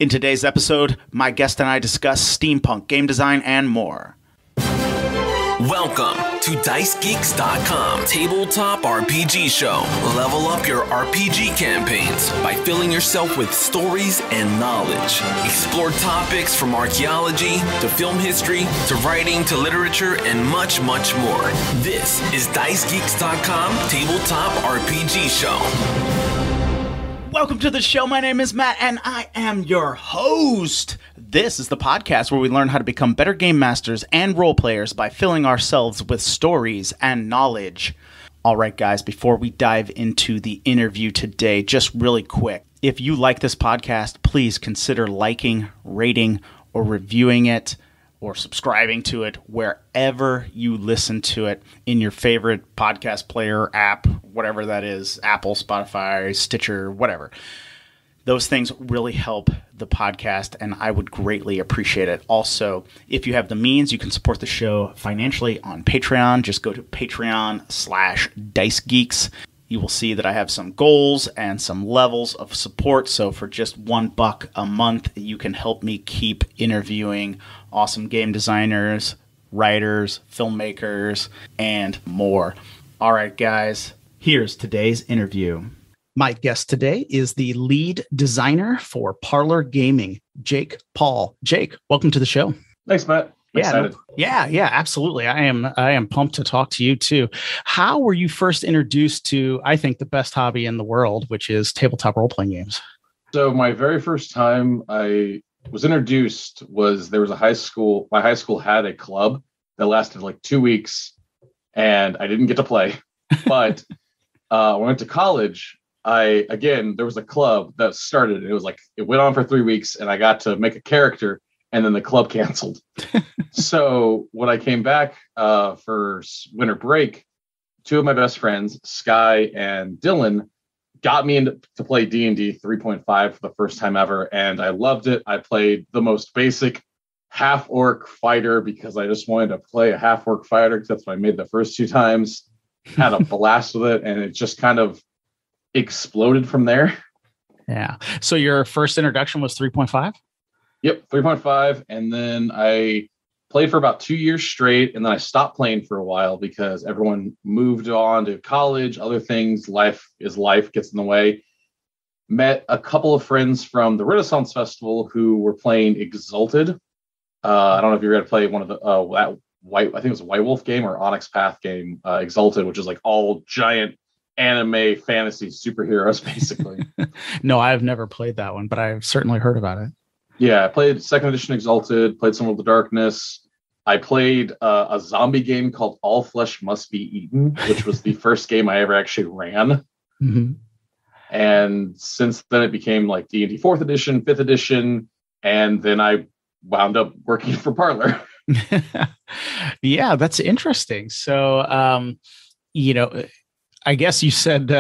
In today's episode, my guest and I discuss steampunk game design and more. Welcome to DiceGeeks.com Tabletop RPG Show. Level up your RPG campaigns by filling yourself with stories and knowledge. Explore topics from archaeology to film history to writing to literature and much, much more. This is DiceGeeks.com Tabletop RPG Show. Welcome to the show. My name is Matt, and I am your host. This is the podcast where we learn how to become better game masters and role players by filling ourselves with stories and knowledge. All right, guys, before we dive into the interview today, just really quick, if you like this podcast, please consider liking, rating, or reviewing it, or subscribing to it wherever you listen to it in your favorite podcast player app, whatever that is, Apple, Spotify, Stitcher, whatever. Those things really help the podcast, and I would greatly appreciate it. Also, if you have the means, you can support the show financially on Patreon. Just go to patreon.com/dicegeeks. You will see that I have some goals and some levels of support. So for just $1 a month, you can help me keep interviewing awesome game designers, writers, filmmakers, and more. All right, guys, here's today's interview. My guest today is the lead designer for Parlor Gaming, Jake Paul. Jake, welcome to the show. Thanks, Matt. Excited. Yeah, absolutely. I am pumped to talk to you too. How were you first introduced to, I think, the best hobby in the world, which is tabletop role-playing games? So my very first time I was introduced was there was a high school. My high school had a club that lasted like 2 weeks, and I didn't get to play. But when I went to college, there was a club that started. It was like it went on for 3 weeks, and I got to make a character. And then the club canceled. So when I came back for winter break, two of my best friends, Sky and Dylan, got me to play D&D 3.5 for the first time ever. And I loved it. I played the most basic half-orc fighter because I just wanted to play a half-orc fighter because that's what I made the first 2 times. Had a blast with it. And it just kind of exploded from there. Yeah. So your first introduction was 3.5? Yep, 3.5, and then I played for about 2 years straight, and then I stopped playing for a while because everyone moved on to college, other things, life gets in the way. Met a couple of friends from the Renaissance Festival who were playing Exalted. I don't know if you're going to play one of the I think it was a White Wolf game or Onyx Path game, Exalted, which is like all giant anime fantasy superheroes, basically. No, I've never played that one, but I've certainly heard about it. Yeah, I played 2nd edition Exalted, played some of the Darkness. I played a zombie game called All Flesh Must Be Eaten, which was the first game I ever actually ran. Mm-hmm. And since then it became like D&D 4th edition, 5th edition, and then I wound up working for Parlor. Yeah, that's interesting. So, I guess you said,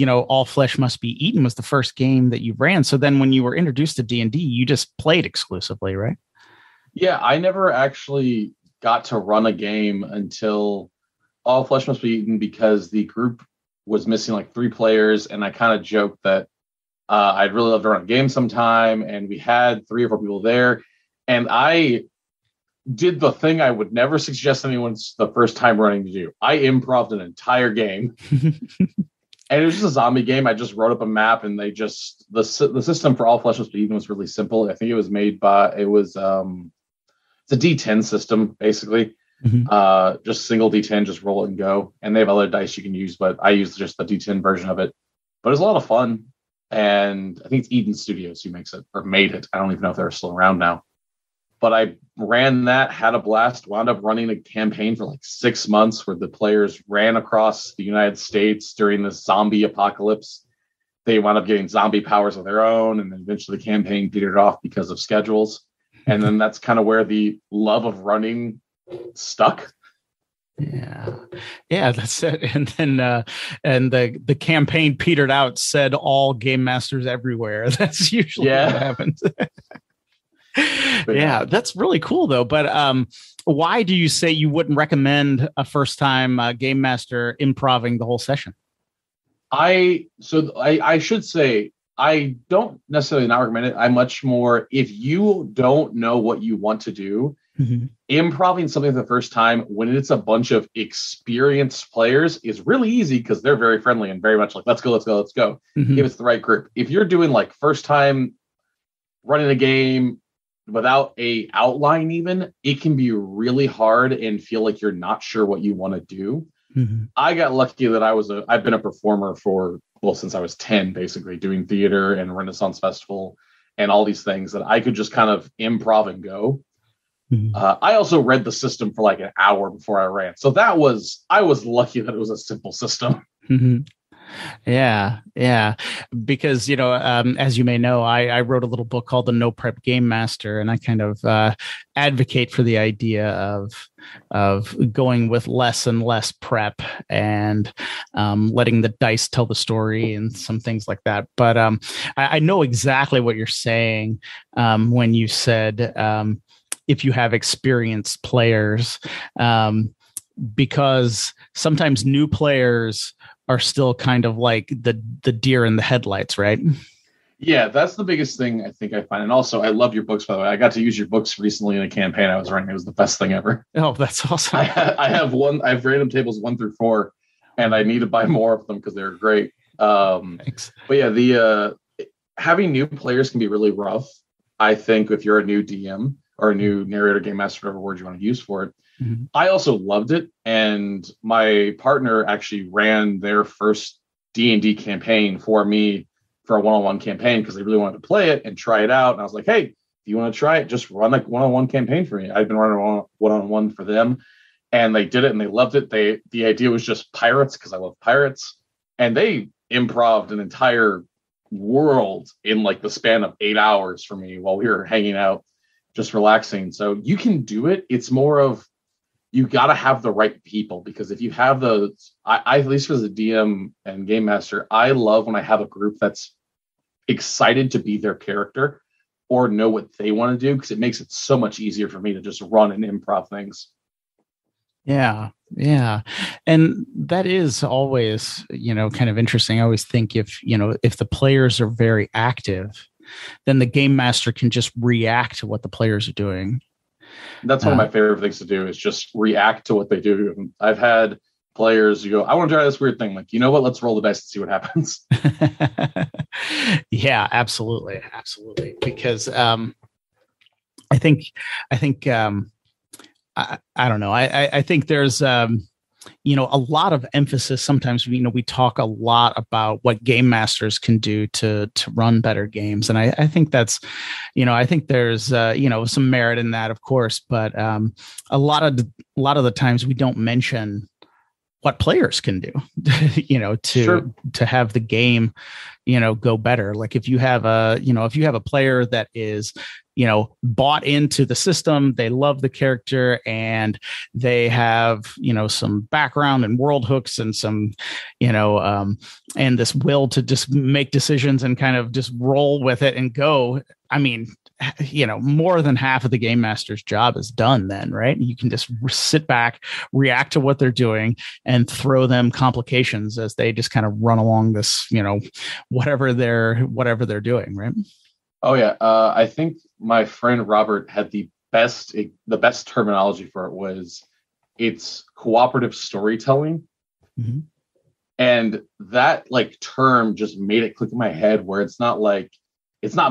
All Flesh Must Be Eaten was the first game that you ran. So then when you were introduced to D&D, you just played exclusively, right? Yeah, I never actually got to run a game until All Flesh Must Be Eaten because the group was missing like 3 players. And I kind of joked that I'd really love to run a game sometime. And we had 3 or 4 people there. And I did the thing I would never suggest anyone's the first time running to do. I improv'd an entire game. And it was just a zombie game. I just wrote up a map, and the system for All Flesh Must Be Eaten was really simple. I think it was made by, it's a D10 system, basically. Mm-hmm. Just single D10, just roll it and go. And they have other dice you can use, but I used just the D10 version of it. But it was a lot of fun. And I think it's Eden Studios who makes it, or made it. I don't even know if they're still around now. But I ran that, had a blast, wound up running a campaign for like 6 months where the players ran across the United States during the zombie apocalypse. They wound up getting zombie powers of their own, and then eventually the campaign petered off because of schedules. And then that's kind of where the love of running stuck. Yeah, that's it. And then the campaign petered out, said all game masters everywhere. That's usually what happens. Yeah, that's really cool though. But why do you say you wouldn't recommend a first time game master improving the whole session? I should say I don't necessarily not recommend it. I much more, if you don't know what you want to do, improving something for the first time when it's a bunch of experienced players is really easy because they're very friendly and very much like, let's go. If it's the right group. If you're doing like first time running a game without a outline even, it can be really hard and feel like you're not sure what you want to do. I got lucky that I've been a performer since I was 10, basically doing theater and Renaissance Festival and all these things that I could just kind of improv and go. I also read the system for like an hour before I ran. So I was lucky that it was a simple system. Yeah. Because, as you may know, I wrote a little book called The No Prep Game Master, and I kind of advocate for the idea of going with less and less prep and letting the dice tell the story and some things like that. But I know exactly what you're saying when you said if you have experienced players, because sometimes new players are still kind of like the deer in the headlights, right? Yeah, that's the biggest thing I think I find. And also, I love your books, by the way. I got to use your books recently in a campaign I was running. It was the best thing ever. Oh, that's awesome. I have random tables 1 through 4, and I need to buy more of them because they're great. Thanks. But yeah, the having new players can be really rough. I think if you're a new DM or a new narrator, game master, whatever word you want to use for it. I also loved it, and my partner actually ran their first D&D campaign for me for a one-on-one campaign because they really wanted to play it and try it out. And I was like, hey, if you want to try it, just run a one-on-one campaign for me. I've been running a one-on-one for them, and they did it and they loved it. The idea was just pirates because I love pirates, and they improv'd an entire world in like the span of 8 hours for me while we were hanging out, just relaxing. So you can do it. It's more of, you got to have the right people, because if you have those, I at least as a DM and game master, I love when I have a group that's excited to be their character or know what they want to do, because it makes it so much easier for me to just run and improv things. Yeah. And that is always, kind of interesting. I always think if the players are very active, then the game master can just react to what the players are doing. That's one of my favorite things to do, is just react to what they do. I've had players who go, I want to try this weird thing. Like, you know what? Let's roll the dice and see what happens. Yeah, absolutely. Because I think I don't know. I think there's a lot of emphasis. Sometimes we talk a lot about what game masters can do to run better games, and I think that's I think there's some merit in that, of course, but a lot of the times we don't mention what players can do to have the game go better. Like if you have a player that is bought into the system, they love the character, and they have, some background and world hooks and some, and this will to just make decisions and kind of just roll with it and go. I mean, more than half of the game master's job is done then, right? You can just sit back, react to what they're doing, and throw them complications as they just kind of run along this, whatever they're doing, right? Oh yeah. I think my friend Robert had the best terminology for it was, it's cooperative storytelling. Mm-hmm. And that term just made it click in my head, where it's not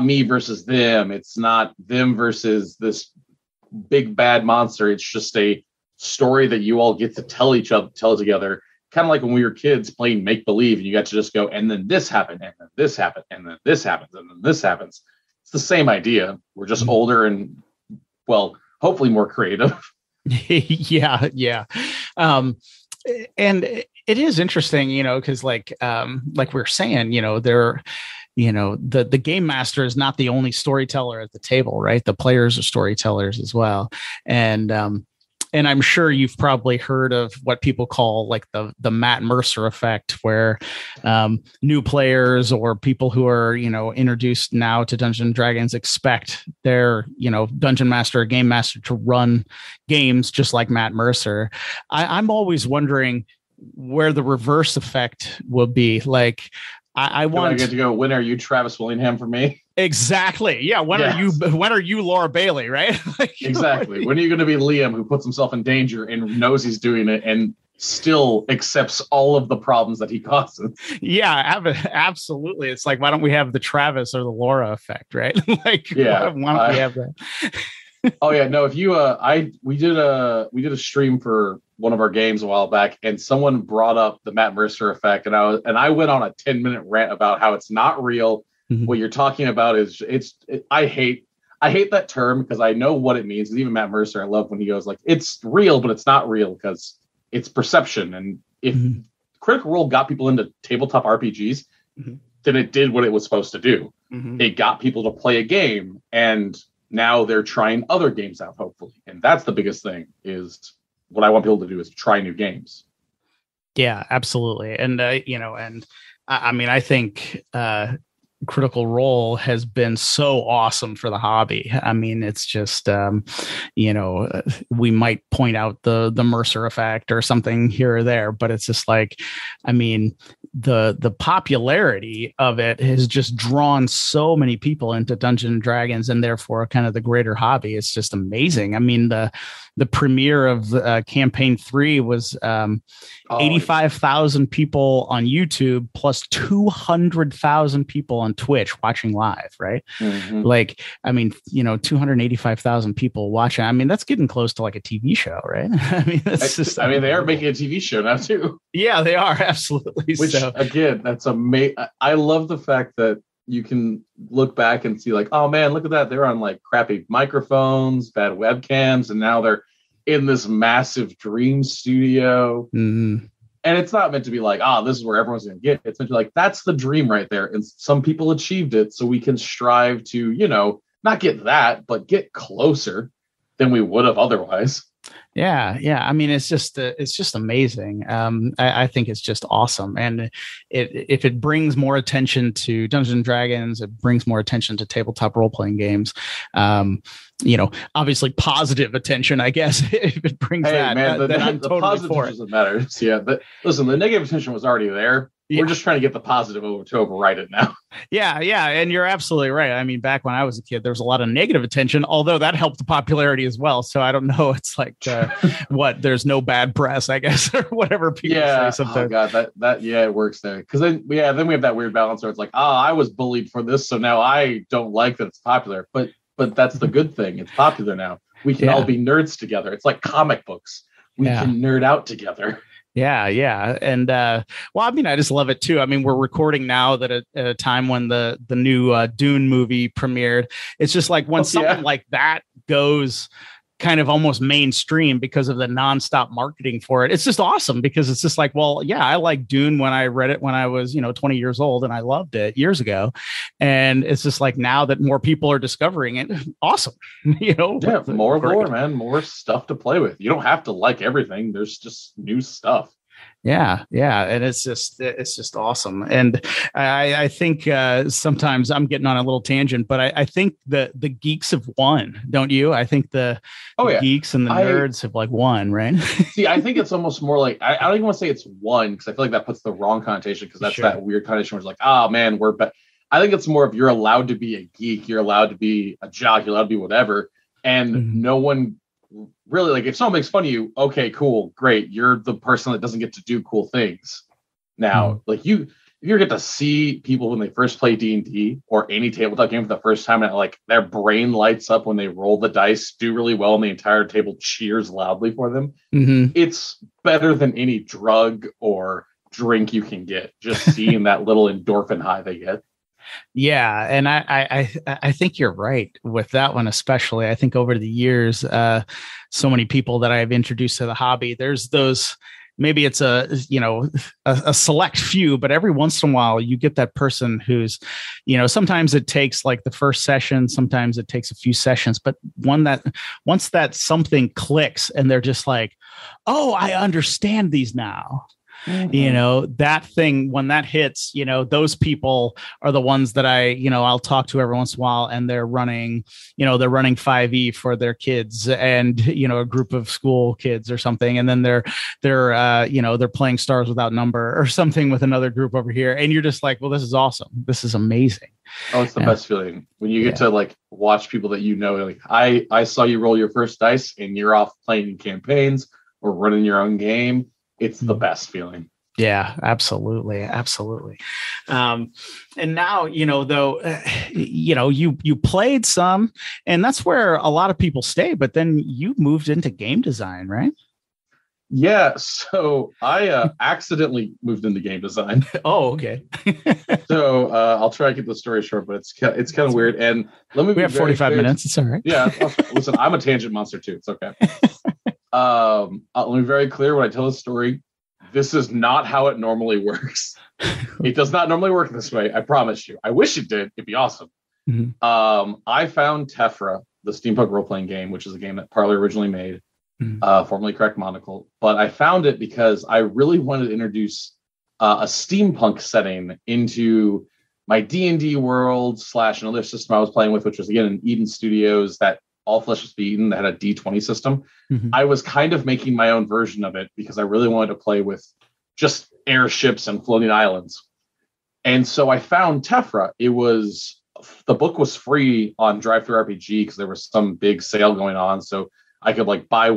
me versus them. It's not them versus this big bad monster. It's just a story that you all get to tell together. Kind of like when we were kids playing make believe, and you got to just go, and then this happened, and then this happened, and then this happens, and then this happens. It's the same idea. We're just older and, well, hopefully more creative. Yeah. And it is interesting, because like we're saying, the game master is not the only storyteller at the table, right? The players are storytellers as well. And I'm sure you've probably heard of what people call like the Matt Mercer effect, where new players or people who are, introduced now to Dungeons & Dragons expect their, dungeon master or game master to run games just like Matt Mercer. I'm always wondering where the reverse effect will be. Like, I want. I get to go. When are you Travis Willingham for me? Exactly. Yeah. When are you Laura Bailey? Right. Exactly. When are you going to be Liam, who puts himself in danger and knows he's doing it and still accepts all of the problems that he causes? Yeah, absolutely. It's like, why don't we have the Travis or the Laura effect, right? Like, why don't we have that? Oh yeah, no. If you, we did a stream for one of our games a while back, and someone brought up the Matt Mercer effect, and I went on a 10-minute rant about how it's not real. Mm-hmm. What you're talking about is I hate that term because I know what it means. And even Matt Mercer, I love when he goes like, it's real, but it's not real because it's perception. And if Critical Role got people into tabletop RPGs, then it did what it was supposed to do. It got people to play a game, and now they're trying other games out, hopefully. And that's the biggest thing, is what I want people to do is try new games. Yeah, absolutely. And, I mean, I think Critical Role has been so awesome for the hobby. I mean, it's just, we might point out the Mercer effect or something here or there, but it's just like, I mean, the popularity of it has just drawn so many people into Dungeons and Dragons, and therefore kind of the greater hobby. It's just amazing. I mean, the premiere of campaign 3 was 85,000 people on YouTube plus 200,000 people on Twitch watching live, right? Like, I mean, 285,000 people watching. I mean, that's getting close to like a TV show, right? I mean, they are making a TV show now too. Yeah, they are, absolutely. Which again, that's amazing. I love the fact that you can look back and see like, oh man, look at that. They're on like crappy microphones, bad webcams, and now they're in this massive dream studio. And it's not meant to be like, this is where everyone's going to get. It's meant to be like, that's the dream right there. And some people achieved it. So we can strive to, not get that, but get closer than we would have otherwise. Yeah. I mean, it's just amazing. I think it's just awesome, and if it brings more attention to Dungeons and Dragons, it brings more attention to tabletop role playing games. Obviously positive attention, I guess. If it brings then I'm totally positive for it. Doesn't matter. Yeah, but listen, the negative attention was already there. Yeah. We're just trying to get the positive to override it now. Yeah, and you're absolutely right. I mean, back when I was a kid, there was a lot of negative attention, although that helped the popularity as well. So I don't know. It's like, there's no bad press, I guess, or whatever people say sometimes. Oh God, that it works there. Because then we have that weird balance where it's like, I was bullied for this, so now I don't like that it's popular. But that's the good thing. It's popular now. We can all be nerds together. It's like comic books. We can nerd out together. Yeah. And I mean, I just love it too. I mean, we're recording now that at a time when the new Dune movie premiered. It's just like when something like that goes kind of almost mainstream because of the nonstop marketing for it. It's just awesome because it's just like, well, yeah, I like Dune when I read it when I was, 20 years old, and I loved it years ago. And it's just like, now that more people are discovering it, awesome. More lore, man, more stuff to play with. You don't have to like everything. There's just new stuff. Yeah. And it's just awesome. And I think sometimes I'm getting on a little tangent, but I think the geeks have won, don't you? I think the geeks and the nerds have like won, right? See, I think it's almost more like, I don't even want to say it's won, because I feel like that puts the wrong connotation, because that's that weird connotation where it's like, oh man, I think it's more of, you're allowed to be a geek, you're allowed to be a jock, you're allowed to be whatever. And no one really, like, if someone makes fun of you, okay, cool, great. You're the person that doesn't get to do cool things. Now, like you get to see people when they first play D&D or any tabletop game for the first time, and like their brain lights up when they roll the dice, do really well, and the entire table cheers loudly for them. It's better than any drug or drink you can get, just seeing that little endorphin high they get. Yeah, and I think you're right with that one, especially. I think over the years, so many people that I've introduced to the hobby, there's those, maybe it's a select few, but every once in a while you get that person who's, sometimes it takes like the first session, sometimes it takes a few sessions, but once that something clicks and they're just like, oh, I understand these now. You know, that thing, when that hits, you know, those people are the ones that I'll talk to every once in a while, and they're running 5e for their kids and, you know, a group of school kids or something. And then they're playing Stars Without Number or something with another group over here. And you're just like, well, this is awesome. This is amazing. Oh, it's the best feeling when you get to like watch people that, you know, like I saw you roll your first dice and you're off playing campaigns or running your own game. It's the best feeling. Yeah, absolutely. Absolutely. And now, you know, though, you played some, and that's where a lot of people stay, but then you moved into game design, right? Yeah. So I accidentally moved into game design. Oh, okay. So I'll try to keep the story short, but it's kind of weird. And we have 45 minutes. It's all right. Yeah. Listen, I'm a tangent monster too. It's okay. Let me be very clear when I tell the story. This is not how it normally works. It does not normally work this way. I promise you. I wish it did. It'd be awesome. Mm-hmm. I found Tephra, the steampunk role-playing game, which is a game that Parlor originally made, formerly Correct Monocle. But I found it because I really wanted to introduce a steampunk setting into my D&D world / another system I was playing with, which was, again, in Eden Studios, that All Flesh Must Be Eaten, that had a D20 system. Mm-hmm. I was kind of making my own version of it because I really wanted to play with just airships and floating islands. And so I found Tephra. The book was free on DriveThruRPG because there was some big sale going on. So I could like buy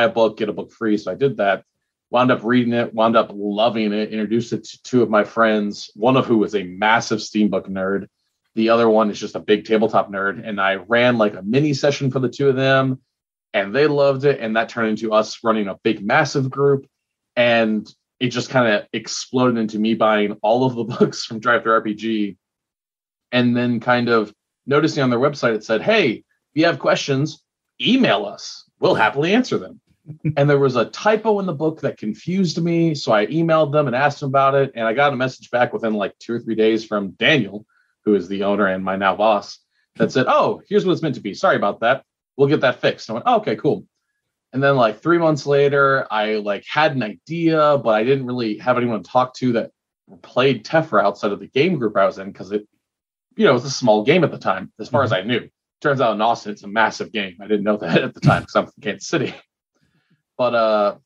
a book, get a book free. So I did that, wound up reading it, wound up loving it, introduced it to two of my friends, one of who was a massive steampunk nerd. The other one is just a big tabletop nerd. And I ran like a mini session for the two of them, and they loved it. And that turned into us running a big, massive group. And it just kind of exploded into me buying all of the books from DriveThruRPG. And then kind of noticing on their website, it said, hey, if you have questions, email us. We'll happily answer them. And there was a typo in the book that confused me. So I emailed them and asked them about it. And I got a message back within like 2 or 3 days from Daniel, who is the owner and my now boss, that said, oh, here's what it's meant to be. Sorry about that. We'll get that fixed. I went, oh, okay, cool. And then like 3 months later, I like had an idea, but I didn't really have anyone to talk to that played Tephra outside of the game group I was in, because it was a small game at the time, as far as I knew. Turns out in Austin, it's a massive game. I didn't know that at the time because I'm from Kansas City. But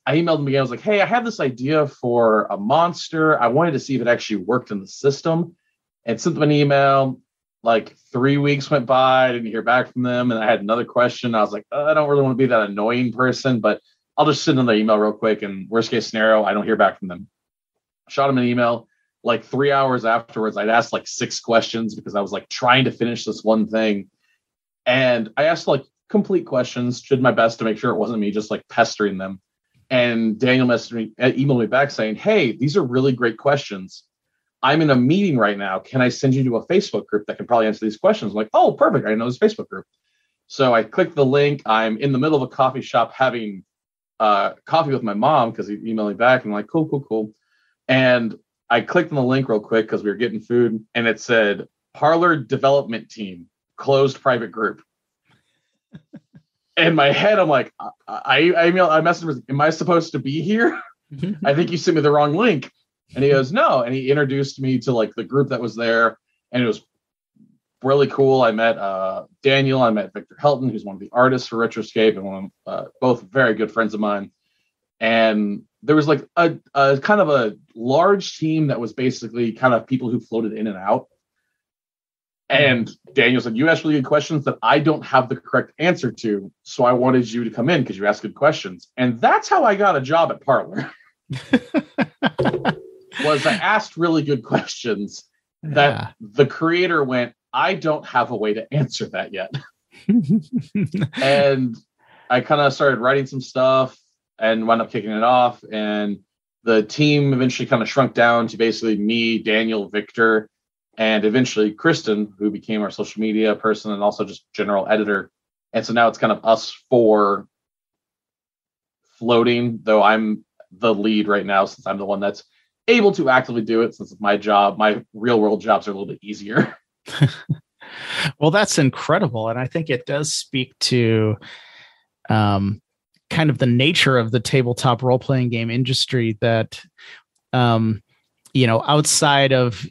I emailed them again. I was like, hey, I have this idea for a monster. I wanted to see if it actually worked in the system. And sent them an email. Like 3 weeks went by. I didn't hear back from them. And I had another question. I was like, I don't really want to be that annoying person, but I'll just send them the email real quick. And worst case scenario, I don't hear back from them. Shot them an email. Like 3 hours afterwards, I'd asked like 6 questions because I was like trying to finish this one thing. And I asked like complete questions, did my best to make sure it wasn't me just like pestering them. And Daniel emailed me back saying, hey, these are really great questions. I'm in a meeting right now. Can I send you to a Facebook group that can probably answer these questions? I'm like, oh, perfect. I know this Facebook group. So I clicked the link. I'm in the middle of a coffee shop having coffee with my mom because he emailed me back. I'm like, cool. And I clicked on the link real quick because we were getting food. And it said, Parlor Development Team, closed private group. In my head, I'm like, I messaged him, am I supposed to be here? I think you sent me the wrong link. And he goes, no. And he introduced me to like the group that was there. And it was really cool. I met Daniel. I met Victor Helton, who's one of the artists for Retroscape, and both very good friends of mine. And there was like a kind of a large team that was basically kind of people who floated in and out. And Daniel said, you asked really good questions that I don't have the correct answer to. So I wanted you to come in because you asked good questions. And that's how I got a job at Parlor. Was I asked really good questions that the creator went, I don't have a way to answer that yet. And I kind of started writing some stuff and wound up kicking it off. And the team eventually kind of shrunk down to basically me, Daniel, Victor, and eventually Kristen, who became our social media person and also just general editor. And so now it's kind of us 4 floating, though I'm the lead right now since I'm the one that's able to actively do it, since it's my job. My real world jobs are a little bit easier. Well, that's incredible. And I think it does speak to kind of the nature of the tabletop role-playing game industry, that outside of,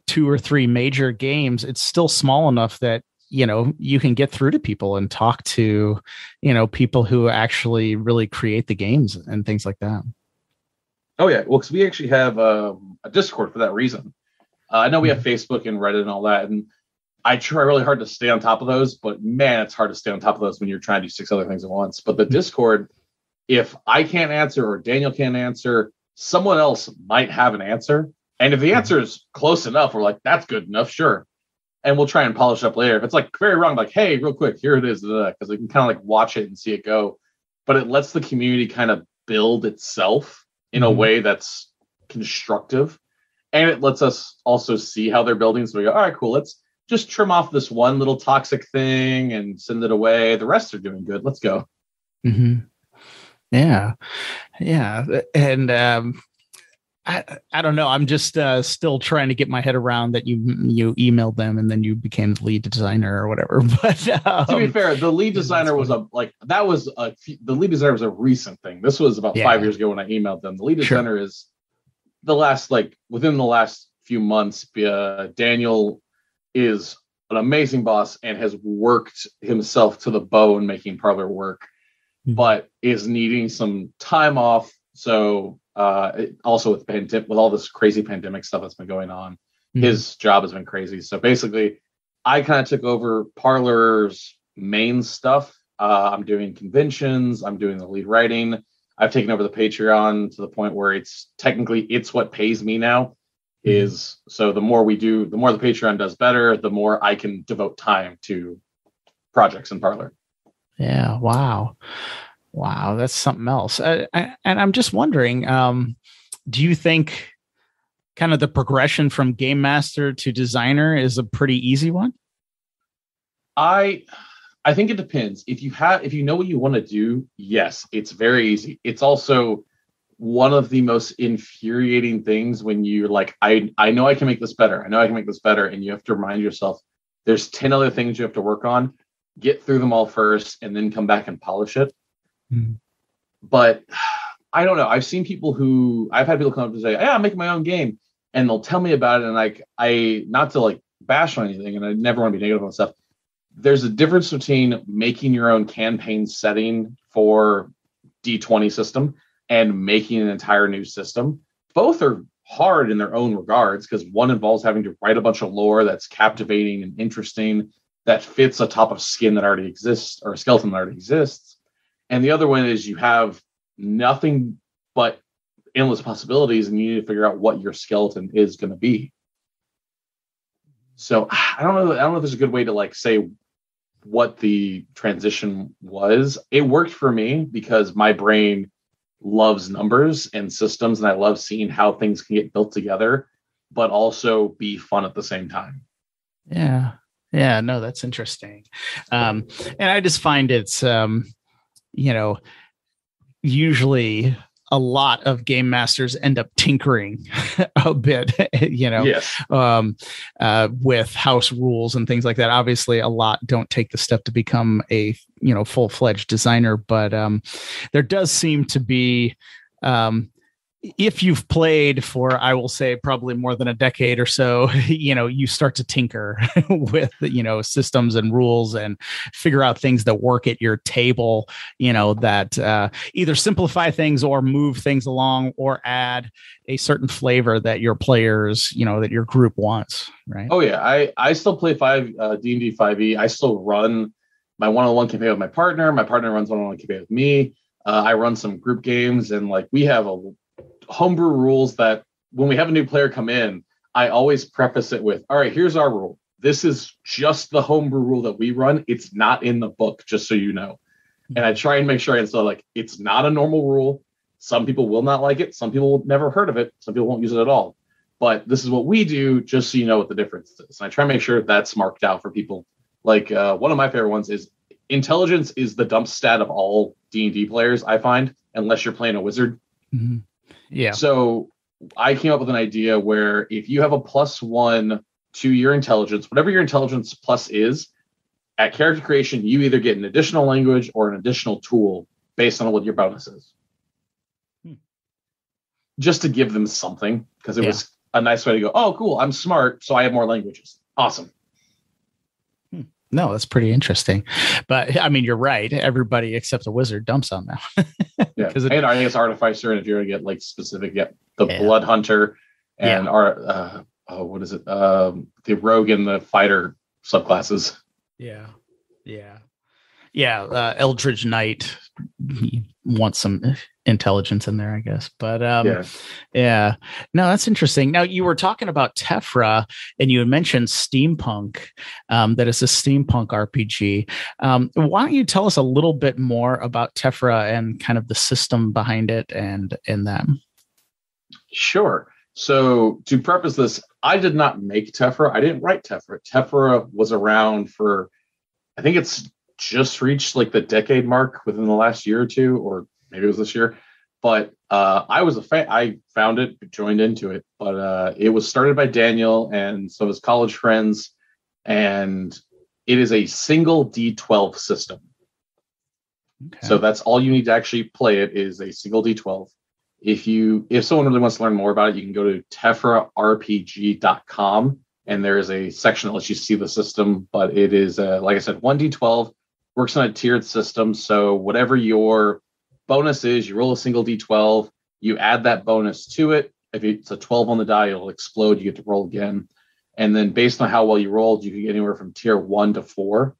2 or 3 major games, it's still small enough that, you can get through to people and talk to, people who actually really create the games and things like that. Oh, yeah. Well, because we actually have a Discord for that reason. I know we have Facebook and Reddit and all that, and I try really hard to stay on top of those, but man, it's hard to stay on top of those when you're trying to do 6 other things at once. But the Discord, if I can't answer or Daniel can't answer, someone else might have an answer. And if the answer is close enough, we're like, that's good enough, sure. And we'll try and polish up later. If it's like very wrong, like, hey, real quick, here it is, because we can kind of like watch it and see it go. But it lets the community kind of build itself in a way that's constructive. And it lets us also see how they're building. So we go, all right, cool. Let's just trim off this one little toxic thing and send it away. The rest are doing good. Let's go. Mm-hmm. Yeah. Yeah. And I don't know. I'm just still trying to get my head around that you emailed them and then you became the lead designer or whatever. But to be fair, the lead designer was the lead designer was a recent thing. This was about 5 years ago when I emailed them. The lead designer is within the last few months. Daniel is an amazing boss and has worked himself to the bone making Parlor work, but is needing some time off. So also with all this crazy pandemic stuff that's been going on, his job has been crazy. So basically, I kind of took over Parlor's main stuff. I'm doing conventions. I'm doing the lead writing. I've taken over the Patreon to the point where it's what pays me now. So the more we do, the more the Patreon does better, the more I can devote time to projects in Parlor. Yeah. Wow. That's something else. And I'm just wondering, do you think kind of the progression from game master to designer is a pretty easy one? I think it depends. If you know what you want to do, yes, it's very easy. It's also one of the most infuriating things when you're like, I know I can make this better. I know I can make this better. And you have to remind yourself, there's 10 other things you have to work on, get through them all first, and then come back and polish it. But I don't know. I've had people come up and say, yeah, I'm making my own game. And they'll tell me about it. And I not to like bash on anything, and I never want to be negative on stuff. There's a difference between making your own campaign setting for D20 system and making an entire new system. Both are hard in their own regards, because one involves having to write a bunch of lore that's captivating and interesting, that fits atop of skin that already exists, or a skeleton that already exists. And the other one is you have nothing but endless possibilities, and you need to figure out what your skeleton is going to be. So I don't know if there's a good way to like say what the transition was. It worked for me because my brain loves numbers and systems, and I love seeing how things can get built together, but also be fun at the same time. Yeah. No, that's interesting. And I just find it's, usually a lot of game masters end up tinkering a bit, Yes. With house rules and things like that. Obviously, a lot don't take the step to become a, full-fledged designer, but there does seem to be, if you've played for, I will say, probably more than a decade or so, you start to tinker with, systems and rules and figure out things that work at your table, that either simplify things or move things along or add a certain flavor that your players, that your group wants. Right. Oh, yeah. I still play D&D 5e. I still run my one-on-one campaign with my partner. My partner runs one-on-one campaign with me. I run some group games, and like we have a homebrew rules that when we have a new player come in, I always preface it with, all right, here's our rule. This is just the homebrew rule that we run. It's not in the book, just so you know. And I try and make sure I install like, it's not a normal rule. Some people will not like it. Some people will never heard of it. Some people won't use it at all. But this is what we do, just so you know what the difference is. And I try and make sure that's marked out for people. Like one of my favorite ones is intelligence is the dump stat of all D&D players, I find, unless you're playing a wizard. Mm-hmm. Yeah. So I came up with an idea where if you have a +1 to your intelligence, whatever your intelligence plus is, at character creation, you either get an additional language or an additional tool based on what your bonus is. just to give them something, because it was a nice way to go, oh, cool, I'm smart, so I have more languages. Awesome. No, that's pretty interesting. But I mean, you're right. Everybody except the wizard dumps on them. Yeah. And I guess Artificer, and if you're going to get like specific, the Blood Hunter and what is it? The Rogue and the Fighter subclasses. Yeah. Eldritch Knight, he wants some intelligence in there, I guess. But no, that's interesting. Now, you were talking about Tephra, and you had mentioned steampunk, that is a steampunk RPG. Why don't you tell us a little bit more about Tephra and kind of the system behind it and them? Sure. So to preface this, I did not make Tephra. I didn't write Tephra. Tephra was around for, I think it's just reached like the decade mark within the last year or two, or maybe it was this year. But I was a fan. I found it, joined into it, but it was started by Daniel and some of his college friends, and it is a single D12 system. Okay. So that's all you need to actually play it, is a single D12. If someone really wants to learn more about it, you can go to tephrarpg.com, and there is a section that lets you see the system. But it is, like I said, 1d12, works on a tiered system. So whatever your bonus is, you roll a single d12, you add that bonus to it. If it's a 12 on the die, it'll explode. You get to roll again. And then based on how well you rolled, you can get anywhere from tier 1 to 4.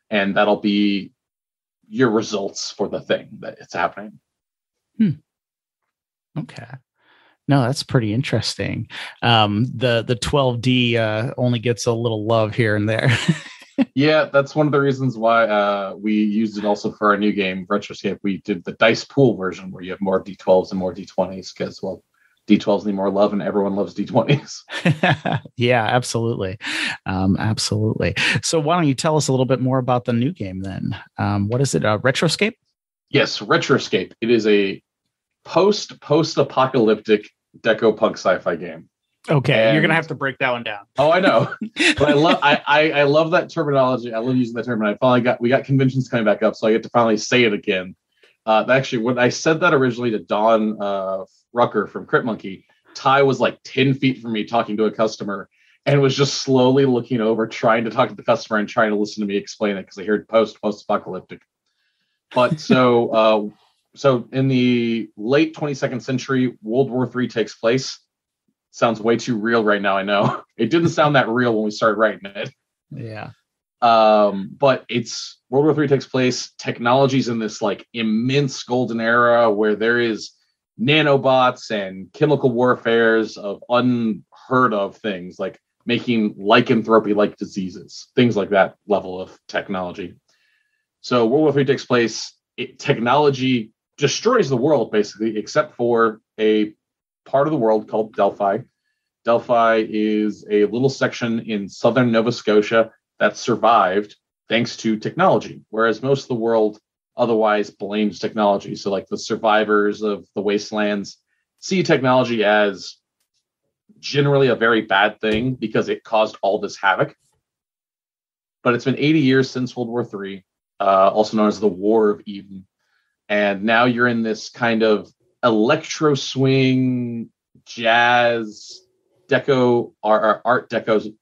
And that'll be your results for the thing that it's happening. Okay. No, that's pretty interesting. The 12D only gets a little love here and there. Yeah, that's one of the reasons why we used it also for our new game, Retroscape. We did the dice pool version where you have more D12s and more D20s because, well, D12s need more love and everyone loves D20s. Yeah, absolutely. Absolutely. So why don't you tell us a little bit more about the new game then? What is it? Retroscape? Yes, Retroscape. It is a post-apocalyptic deco punk sci-fi game. Okay, and you're gonna have to break that one down. Oh, I know, but I love that terminology. I love using that term, and we got conventions coming back up, so I get to finally say it again. Actually, when I said that originally to Don Rucker from Crit Monkey, Ty was like 10 feet from me talking to a customer, and was just slowly looking over, trying to talk to the customer and trying to listen to me explain it because I heard post-apocalyptic. But so in the late 22nd century, World War III takes place. Sounds way too real right now, I know. It didn't sound that real when we started writing it. Yeah. But it's World War III takes place. Technology's in this like immense golden era where there is nanobots and chemical warfares of unheard of things, like making lycanthropy-like diseases, things like that level of technology. So World War III takes place. Technology destroys the world, basically, except for a part of the world called Delphi. Delphi is a little section in southern Nova Scotia that survived thanks to technology, whereas most of the world otherwise blames technology. So like the survivors of the wastelands see technology as generally a very bad thing because it caused all this havoc. But it's been 80 years since World War III, also known as the War of Eden. And now you're in this kind of electro swing, jazz, deco, or art deco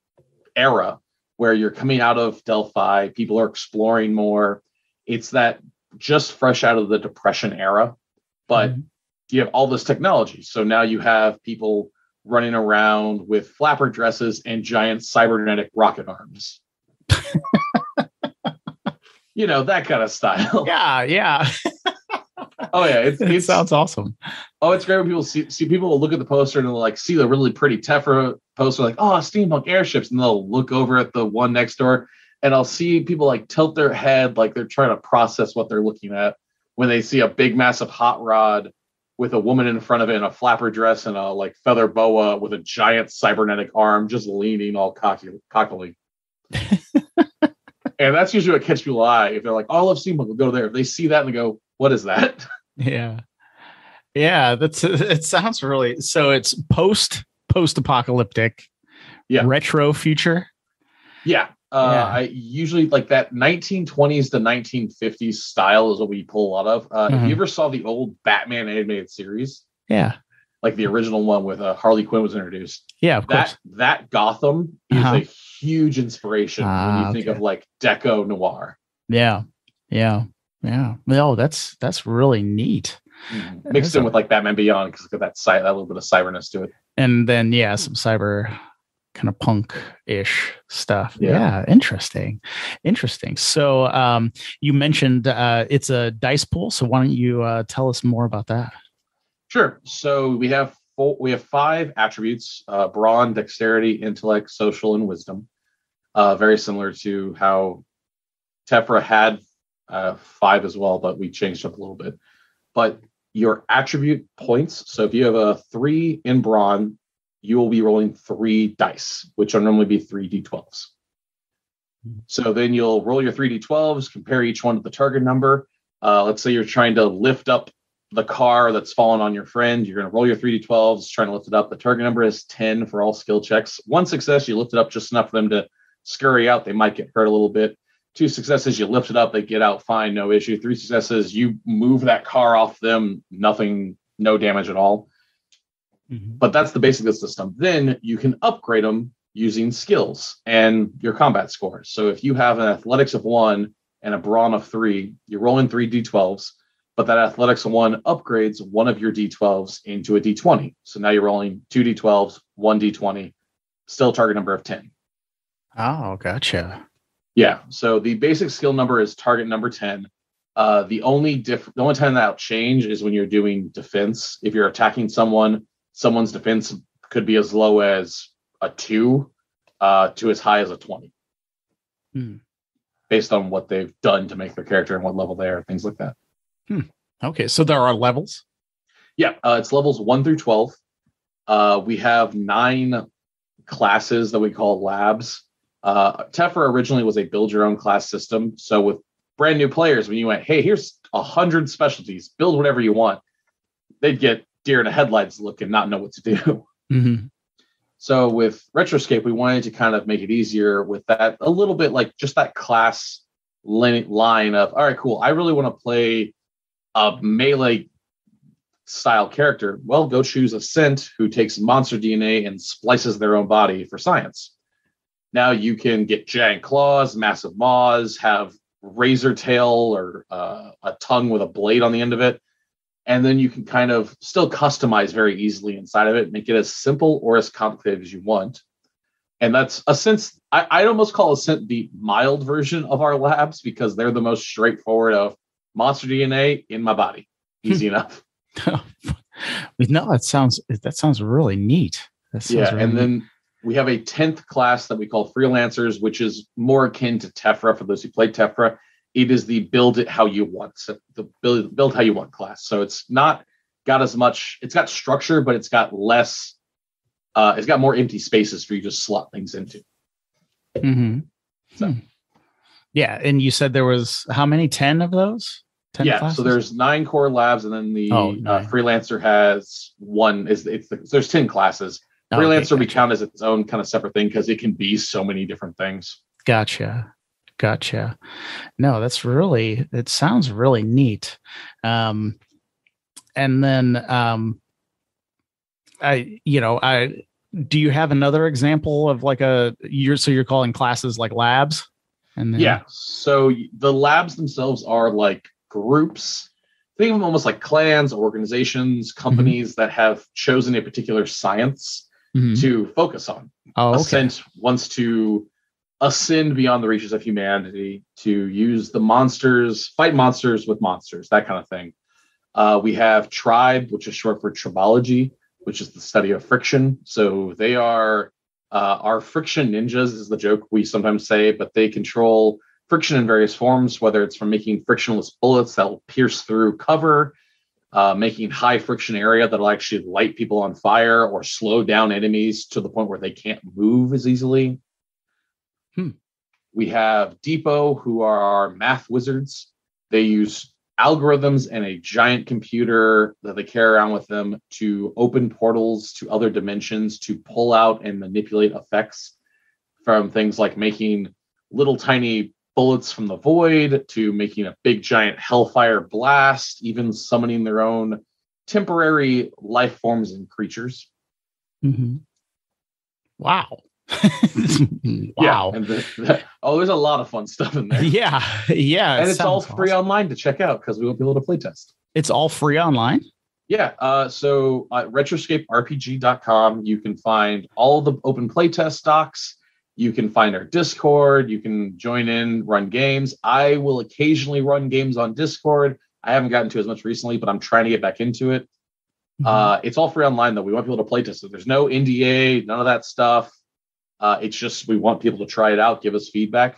era where you're coming out of Delphi. People are exploring more. It's that just fresh out of the Depression era, but you have all this technology. So now you have people running around with flapper dresses and giant cybernetic rocket arms. You know, that kind of style. Yeah. Oh yeah, it sounds awesome. Oh, it's great when people see people will look at the poster and they'll like see the really pretty Tephra poster, like, oh, steampunk airships, and they'll look over at the one next door, and I'll see people like tilt their head like they're trying to process what they're looking at when they see a big, massive hot rod with a woman in front of it in a flapper dress and a like feather boa with a giant cybernetic arm just leaning all cockily. And that's usually what catches people's eye. If they're like, oh, I love steampunk, we'll go there. If they see that and they go, what is that? Yeah, it sounds really, so it's post-apocalyptic, retro future. I usually like that 1920s to 1950s style is what we pull a lot of. If you ever saw the old Batman animated series, like the original one with Harley Quinn was introduced. Yeah, of course. That Gotham is a huge inspiration when you think of like Deco Noir. Yeah. No, that's really neat. Mixed in with like Batman Beyond because that little bit of cyberness to it. And then some cyber kind of punk-ish stuff. Yeah, interesting. So you mentioned it's a dice pool. So why don't you tell us more about that? Sure. So we have 5 attributes: brawn, dexterity, intellect, social, and wisdom. Very similar to how Tephra had 5 as well, but we changed up a little bit. But your attribute points. So if you have a 3 in brawn, you will be rolling 3 dice, which will normally be 3 d12s. So then you'll roll your 3 d12s, compare each one to the target number. Let's say you're trying to lift up the car that's fallen on your friend. You're going to roll your 3 d12s, trying to lift it up. The target number is 10 for all skill checks. 1 success, you lift it up just enough for them to scurry out. They might get hurt a little bit. 2 successes, you lift it up, they get out fine, no issue. 3 successes, you move that car off them, nothing, no damage at all. But that's the basic of the system. Then you can upgrade them using skills and your combat score. So if you have an athletics of 1 and a brawn of 3, you're rolling 3 d12s, but that athletics of 1 upgrades one of your d12s into a d20. So now you're rolling 2 d12s, 1 d20, still target number of 10. Oh, gotcha. Yeah. So the basic skill number is target number 10. The only time that'll change is when you're doing defense. If you're attacking someone's defense could be as low as a 2 to as high as a 20. Based on what they've done to make their character and what level they are, things like that. Okay. So there are levels? Yeah. It's levels 1 through 12. We have 9 classes that we call labs. Tephra originally was a build your own class system. So with brand new players, when you went, hey, here's 100 specialties, build whatever you want, they'd get deer in the headlights look and not know what to do. So with Retroscape, we wanted to kind of make it easier with that, a little bit like just that class line of, all right, cool, I really want to play a melee style character. Well, go choose a Scent who takes monster DNA and splices their own body for science. Now you can get giant claws, massive maws, have razor tail or a tongue with a blade on the end of it. And then you can kind of still customize very easily inside of it, make it as simple or as complicated as you want. And that's a sense, I'd almost call a Scent the mild version of our labs because they're the most straightforward of monster DNA in my body. Easy enough. No, that sounds really neat. And then we have a 10th class that we call freelancers, which is more akin to Tephra. For those who play Tephra, it is the build it how you want. So the build how you want class. So it's not got as much. It's got structure, but it's got less. It's got more empty spaces for you to slot things into. So. Yeah, and you said there was how many? 10 of those? 10 classes? So there's 9 core labs, and then the freelancer has one. There's 10 classes. Freelancer we count as its own kind of separate thing because it can be so many different things. Gotcha. No, it sounds really neat. And then do you have another example of like you're calling classes like labs? And then... So the labs themselves are like groups. Think of them almost like clans, organizations, companies that have chosen a particular science to focus on. Ascent wants to ascend beyond the reaches of humanity, to use the monsters, fight monsters with monsters, that kind of thing. We have Tribe, which is short for tribology, which is the study of friction. So they are our friction ninjas is the joke we sometimes say, but they control friction in various forms, whether it's from making frictionless bullets that will pierce through cover, making high friction area that'll actually light people on fire or slow down enemies to the point where they can't move as easily. We have Depot, who are our math wizards. They use algorithms and a giant computer that they carry around with them to open portals to other dimensions, to pull out and manipulate effects from things like making little tiny bullets from the void to making a big giant hellfire blast, even summoning their own temporary life forms and creatures. Mm-hmm. Wow. Wow. Yeah, and there's a lot of fun stuff in there. Yeah. And it's all free online to check out because we won't be able to play test. It's all free online? Yeah. So at retroscaperpg.com, you can find all the open playtest docs. You can find our Discord. You can join in, run games. I will occasionally run games on Discord. I haven't gotten to as much recently, but I'm trying to get back into it. Mm-hmm. It's all free online, though. We want people to play test it. There's no NDA, none of that stuff. It's just we want people to try it out, give us feedback.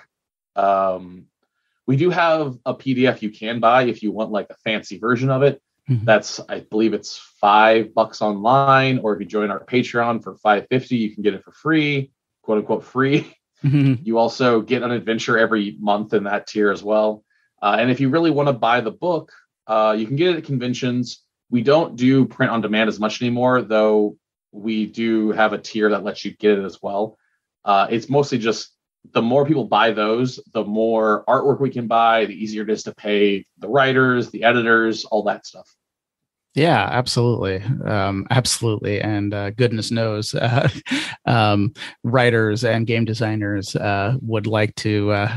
We do have a PDF you can buy if you want like a fancy version of it. Mm-hmm. I believe it's $5 online, or if you join our Patreon for $5.50, you can get it for free, quote unquote free. Mm-hmm. You also get an adventure every month in that tier as well. And if you really want to buy the book, you can get it at conventions. We don't do print on demand as much anymore, though we do have a tier that lets you get it as well. It's mostly just the more people buy those, the more artwork we can buy, the easier it is to pay the writers, the editors, all that stuff. Yeah, absolutely. Absolutely. And goodness knows, writers and game designers would like to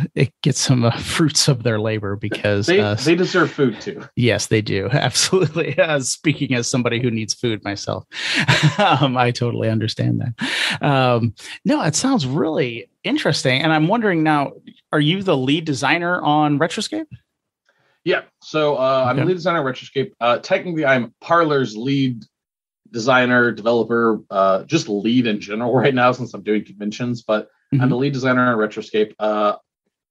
get some fruits of their labor, because they deserve food too. Yes, they do. Absolutely. Speaking as somebody who needs food myself, I totally understand that. No, it sounds really interesting. And I'm wondering now, are you the lead designer on Retroscape? Yeah, so I'm the lead designer on Retroscape. Technically, I'm Parlor's lead designer, developer, just lead in general right now since I'm doing conventions. But I'm the lead designer on Retroscape.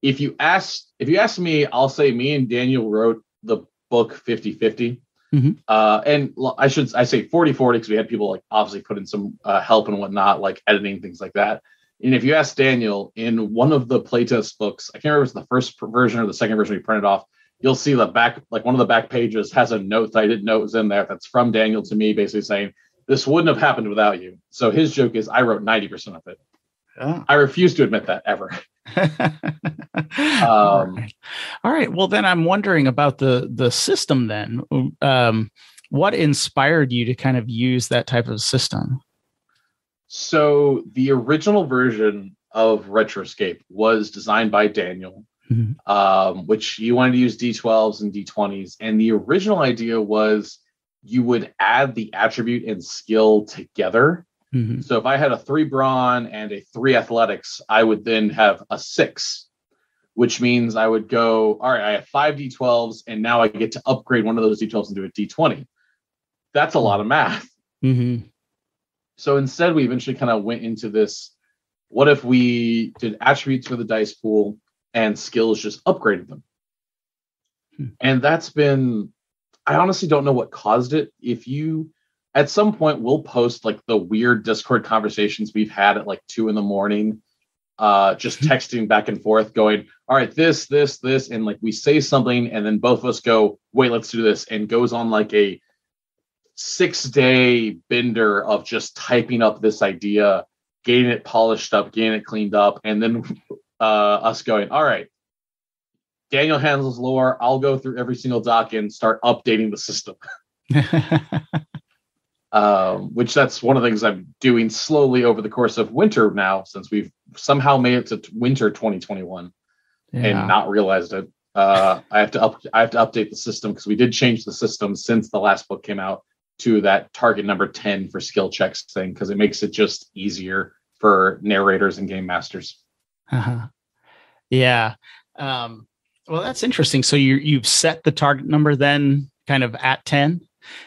If you ask me, I'll say me and Daniel wrote the book 50-50. Mm-hmm. And I say 40-40 because we had people like obviously put in some help and whatnot, like editing, things like that. And if you ask Daniel, in one of the playtest books, I can't remember if it's the first version or the second version we printed off, you'll see the back, like one of the back pages has a note that I didn't know was in there. That's from Daniel to me, basically saying, this wouldn't have happened without you. So his joke is I wrote 90% of it. Oh. I refuse to admit that ever. All right. Well, then I'm wondering about the system then. What inspired you to kind of use that type of system? So the original version of Retroscape was designed by Daniel. Mm-hmm. Which he wanted to use D12s and D20s. And the original idea was you would add the attribute and skill together. Mm-hmm. So if I had a 3 brawn and a 3 athletics, I would then have a 6, which means I would go, all right, I have 5 D12s, and now I get to upgrade one of those D12s into a D20. That's a lot of math. Mm-hmm. So instead, we eventually kind of went into this, what if we did attributes for the dice pool and skills just upgraded them? And that's been, I honestly don't know what caused it. If you, at some point, we'll post like the weird Discord conversations we've had at like 2 a.m, just texting back and forth going, all right, this, and like we say something and then both of us go, wait, let's do this, and goes on like a 6-day bender of just typing up this idea, getting it polished up, getting it cleaned up, and then us going, all right, Daniel handles lore, I'll go through every single doc and start updating the system. Which that's one of the things I'm doing slowly over the course of winter now, since we've somehow made it to winter 2021 and not realized it. I have to update the system because we did change the system since the last book came out to that target number 10 for skill checks thing, because it makes it just easier for narrators and game masters. Uh-huh. Yeah. Well, that's interesting. So you've set the target number then kind of at 10?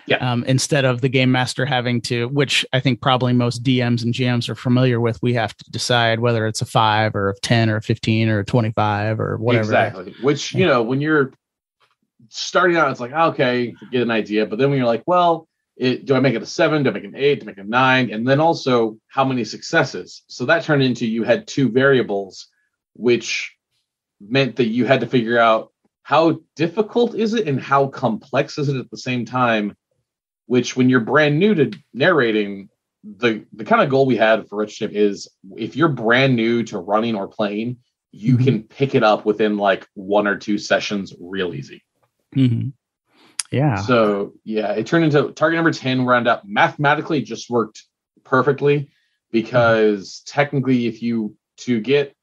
Yeah. Instead of the game master having to, which I think probably most DMs and GMs are familiar with, we have to decide whether it's a 5 or a 10 or a 15 or a 25 or whatever. Exactly. Which, you know, when you're starting out, it's like, okay, get an idea. But then when you're like, well, do I make it a 7? Do I make it an 8? Do I make it a 9? And then also how many successes? So that turned into, you had 2 variables, which meant that you had to figure out how difficult is it and how complex is it at the same time, which when you're brand new to narrating, the kind of goal we had for Retroscape is if you're brand new to running or playing, you can pick it up within like 1 or 2 sessions real easy. Mm-hmm. Yeah. So yeah, it turned into target number 10 round up. Mathematically, just worked perfectly because technically, if you to get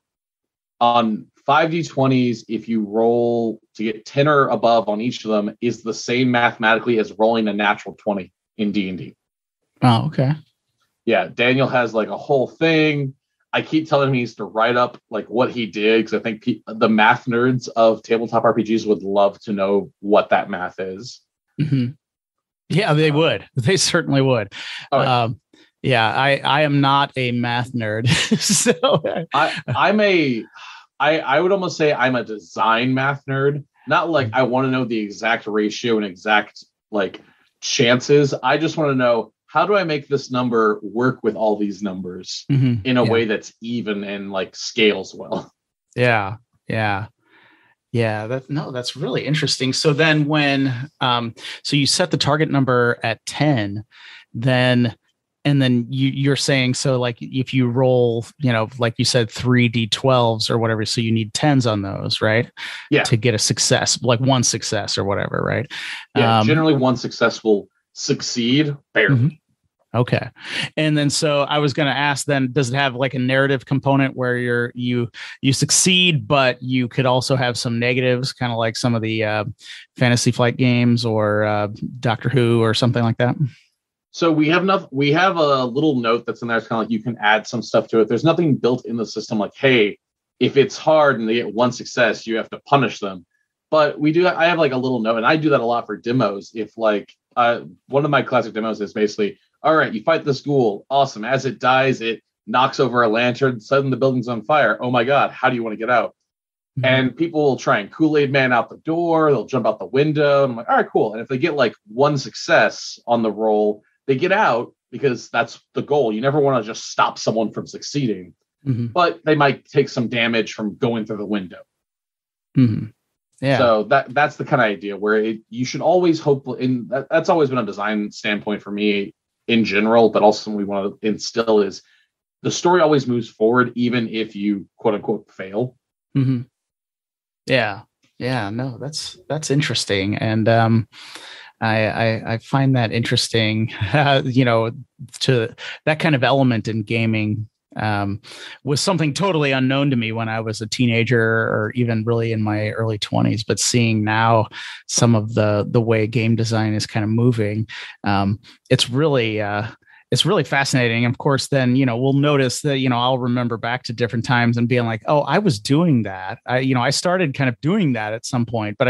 on 5d20s, if you roll to get 10 or above on each of them, is the same mathematically as rolling a natural 20 in D&D. Oh, okay. Yeah, Daniel has like a whole thing. I keep telling him he needs to write up like what he did because I think the math nerds of tabletop RPGs would love to know what that math is. Mm-hmm. Yeah, they would. They certainly would. Oh, yeah. Yeah, I am not a math nerd, so I would almost say I'm a design math nerd. Not like I want to know the exact ratio and exact like chances. I just want to know, how do I make this number work with all these numbers in a way that's even and like scales well? Yeah. That's really interesting. So then when so you set the target number at 10, and then you're saying, so like if you roll, like you said, 3d12s or whatever, so you need 10s on those, right? Yeah. To get a success, like one success or whatever, right? Yeah. Generally one success will succeed barely. Mm-hmm. Okay. And then so I was going to ask then, does it have like a narrative component where you succeed, but you could also have some negatives, kind of like some of the Fantasy Flight games or Doctor Who or something like that? So we have a little note that's in there. It's kind of like you can add some stuff to it. There's nothing built in the system like, hey, if it's hard and they get one success, you have to punish them. But I have like a little note, and I do that a lot for demos. If like one of my classic demos is basically, all right, you fight this ghoul. Awesome. As it dies, it knocks over a lantern. Suddenly the building's on fire. Oh my God. How do you want to get out? Mm-hmm. And people will try and Kool-Aid man out the door. They'll jump out the window. And I'm like, all right, cool. And if they get like one success on the roll, they get out because that's the goal. You never want to just stop someone from succeeding, but they might take some damage from going through the window. Mm-hmm. Yeah. So that's the kind of idea where you should always hope, and that's always been a design standpoint for me in general, but also something we want to instill is the story always moves forward, even if you quote unquote fail. Mm-hmm. Yeah. No, that's interesting. And, I find that interesting, to that kind of element in gaming was something totally unknown to me when I was a teenager or even really in my early 20s. But seeing now some of the way game design is kind of moving, it's really fascinating. Of course, then, we'll notice that, I'll remember back to different times and being like, oh, I was doing that. I started kind of doing that at some point, but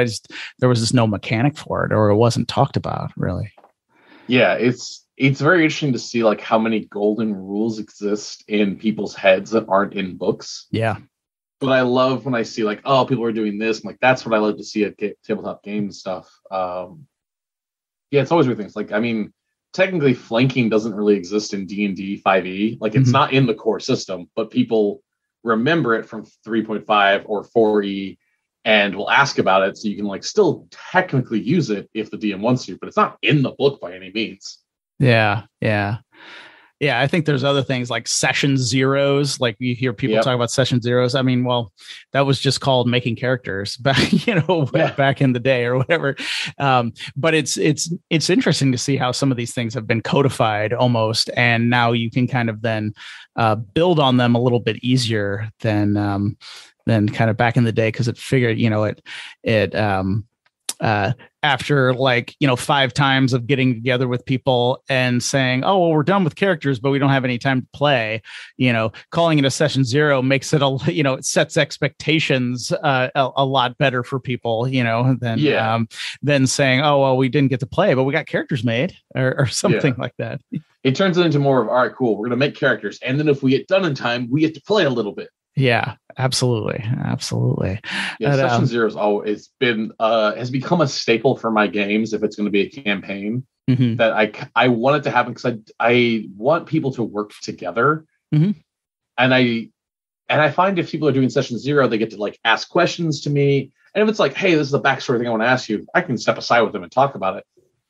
there was just no mechanic for it, or it wasn't talked about really. Yeah. It's very interesting to see like how many golden rules exist in people's heads that aren't in books. Yeah. But I love when I see like, oh, people are doing this. I'm like, that's what I love to see at tabletop game stuff. Yeah, it's always weird things. Like, I mean, technically flanking doesn't really exist in D&D 5e. Like it's not in the core system, but people remember it from 3.5 or 4e and will ask about it. So you can like still technically use it if the DM wants to, but it's not in the book by any means. Yeah. I think there's other things like session zeros. Like you hear people talk about session zeros. I mean, well, that was just called making characters back, back in the day or whatever. But it's interesting to see how some of these things have been codified almost, and now you can kind of then build on them a little bit easier than kind of back in the day, because it figured, after 5 times of getting together with people and saying, oh, well, we're done with characters, but we don't have any time to play, calling it a session zero makes it it sets expectations a lot better for people, than saying, oh, well, we didn't get to play, but we got characters made or something like that. It turns it into more of, all right, cool, we're going to make characters. And then if we get done in time, we get to play a little bit. Yeah, absolutely. Yeah, session zero has always been has become a staple for my games. If it's going to be a campaign, that I want it to happen because I want people to work together, and I find if people are doing session zero, they get to like ask questions to me, and if it's like, hey, this is the backstory thing I want to ask you, I can step aside with them and talk about it.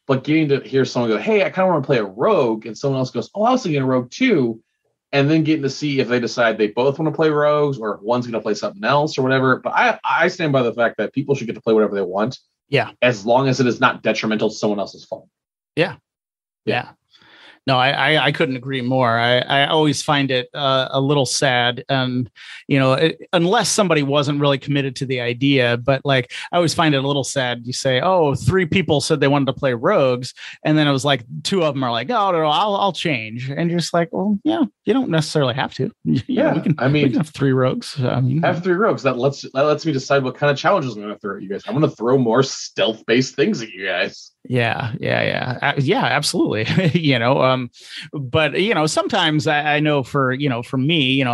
But getting to hear someone go, hey, I kind of want to play a rogue, and someone else goes, oh, I was thinking a rogue too. And then getting to see if they decide they both want to play rogues or if one's going to play something else or whatever. But I stand by the fact that people should get to play whatever they want. Yeah. As long as it is not detrimental to someone else's fun. Yeah. No, I couldn't agree more. I always find it a little sad, and unless somebody wasn't really committed to the idea. But like, I always find it a little sad. You say, "Oh, 3 people said they wanted to play rogues," and then it was like 2 of them are like, "Oh, no, I'll change," and you're just like, "Well, yeah, you don't necessarily have to." We can have 3 rogues. Have 3 rogues. That lets me decide what kind of challenges I'm going to throw at you guys. I'm going to throw more stealth-based things at you guys. Yeah, absolutely. But sometimes I know for me, a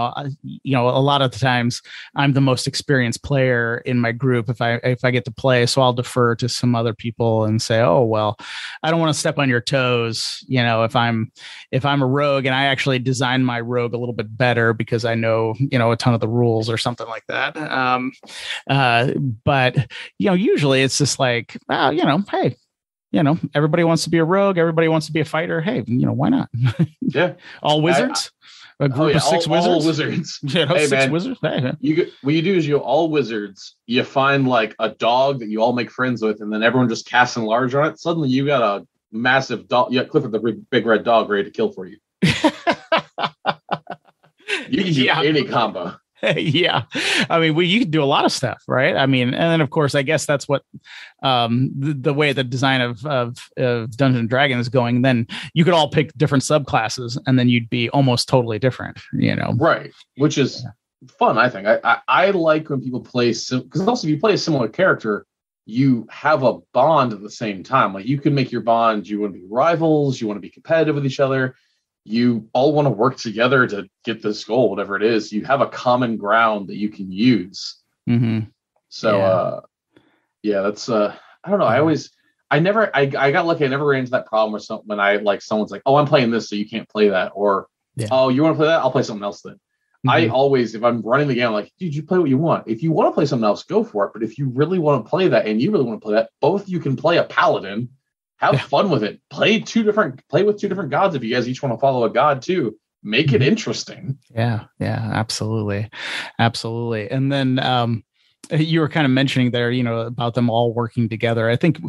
lot of the times I'm the most experienced player in my group if I get to play, so I'll defer to some other people and say, oh well, I don't want to step on your toes. If I'm a rogue and I actually design my rogue a little bit better because I know a ton of the rules or something like that. But usually it's just like, hey. Everybody wants to be a rogue. Everybody wants to be a fighter. Hey, why not? Yeah. All wizards. A group of 6 wizards. All wizards. Hey, 6 wizards. Hey. What you do is you all wizards. You find like a dog that you all make friends with, and then everyone just casts and large on it. Suddenly you got a massive dog. You got Clifford the big red dog ready to kill for you. You can do any combo. Yeah. I mean, you can do a lot of stuff, right? I mean, and then of course, I guess that's what the way the design of Dungeons and Dragons is going. Then you could all pick different subclasses and then you'd be almost totally different, Right. Which is fun, I think. I like when people play, because also if you play a similar character, you have a bond at the same time. Like you can make your bond, you want to be rivals, you want to be competitive with each other. You all want to work together to get this goal, whatever it is. You have a common ground that you can use. Mm-hmm. So, that's, I don't know. I got lucky. I never ran into that problem when someone's like, oh, I'm playing this, so you can't play that. Or, oh, you want to play that? I'll play something else then. Mm-hmm. I always, if I'm running the game, I'm like, dude, you play what you want. If you want to play something else, go for it. But if you really want to play that and you really want to play that, both you can play a paladin. Have fun with it. Play with 2 different gods if you guys each want to follow a god too. Make it interesting. Yeah, absolutely. And then you were kind of mentioning there, about them all working together. I think,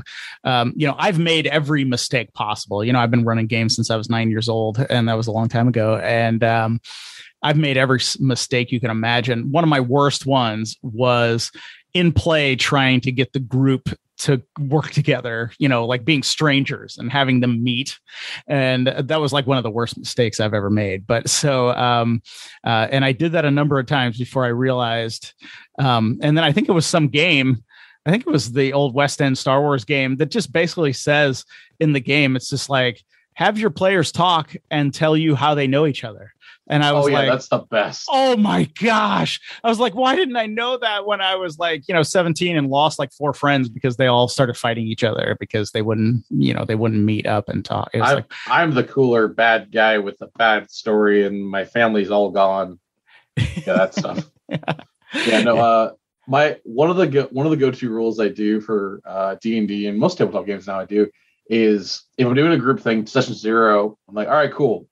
I've made every mistake possible. I've been running games since I was 9 years old, and that was a long time ago. And I've made every mistake you can imagine. One of my worst ones was in play trying to get the group to work together, like being strangers and having them meet. And that was like one of the worst mistakes I've ever made. But so, and I did that a number of times before I realized, and then I think it was some game, I think it was the old West End Star Wars game that just basically says in the game, it's just like, have your players talk and tell you how they know each other. And I was that's the best. Oh my gosh. I was like, why didn't I know that when I was 17 and lost like 4 friends because they all started fighting each other because they wouldn't meet up and talk. I'm the cooler bad guy with the bad story and my family's all gone. Yeah, that stuff. One of the go-to rules I do for D&D and most tabletop games now I do is if I'm doing a group thing, session 0, I'm like, all right, cool.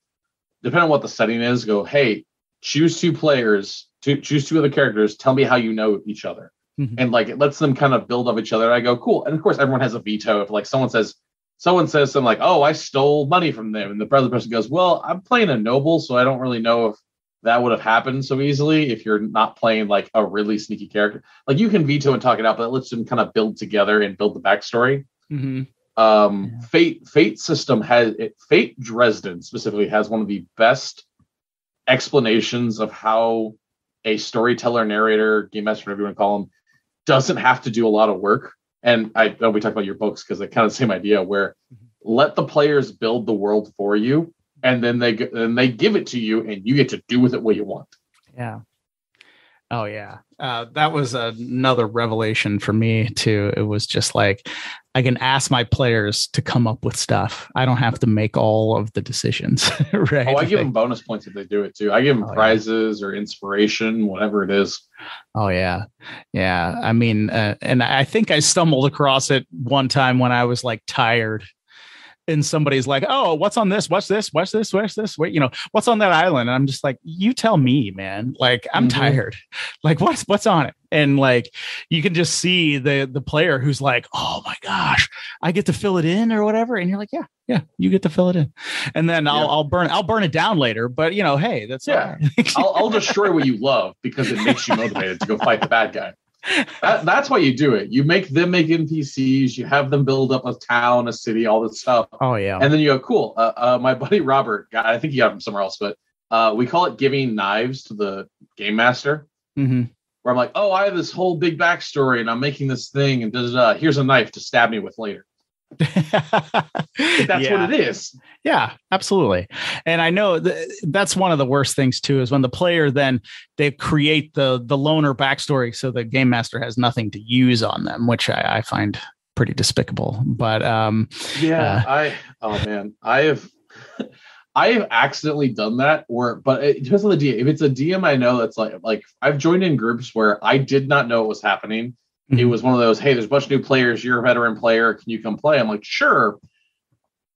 Depending on what the setting is, go, hey, choose 2 players, choose 2 other characters, tell me how you know each other. Mm-hmm. And it lets them kind of build up each other. And I go, cool. And of course, everyone has a veto. If someone says something like, oh, I stole money from them. And the other person goes, well, I'm playing a noble, so I don't really know if that would have happened so easily if you're not playing like a really sneaky character. Like you can veto and talk it out, but it lets them kind of build together and build the backstory. Mm-hmm. Fate system Fate Dresden specifically has one of the best explanations of how a storyteller, narrator, game master, whatever you want to call them, doesn't have to do a lot of work. And I know we talk about your books because they're kind of the same idea where let the players build the world for you and then they give it to you and you get to do with it what you want. Yeah. Oh yeah. That was another revelation for me too. It was just like, I can ask my players to come up with stuff. I don't have to make all of the decisions. Right. Oh, I give them bonus points if they do it too. I give them prizes or inspiration, whatever it is. Oh yeah. Yeah. I mean, and I think I stumbled across it one time when I was like tired. and somebody's like, oh, what's on this? What's this? What's this? What's this? Wait, what's on that island? And I'm just like, you tell me, man. Like, I'm tired. Like, what's on it? And like, you can just see the player who's like, oh my gosh, I get to fill it in or whatever. And you're like, yeah, you get to fill it in. And then I'll burn it down later. But hey, that's right. I'll destroy what you love because it makes you motivated to go fight the bad guy. That's why you do it. You make them make NPCs. You have them build up a town, a city, all this stuff. Oh yeah. And then you go, cool. My buddy Robert, I think he got it from somewhere else, but we call it giving knives to the game master. Mm-hmm. Where I'm like, oh, I have this whole big backstory, and I'm making this thing, and here's a knife to stab me with later. That's what it is. Yeah, absolutely. And I know that's one of the worst things too, is when the player then they create the loner backstory so the game master has nothing to use on them, which I find pretty despicable. But I have accidentally done that, but it depends on the DM. If it's a DM I know that's like I've joined in groups where I did not know what was happening. Mm-hmm. It was one of those, hey, there's a bunch of new players. You're a veteran player. Can you come play? I'm like, sure.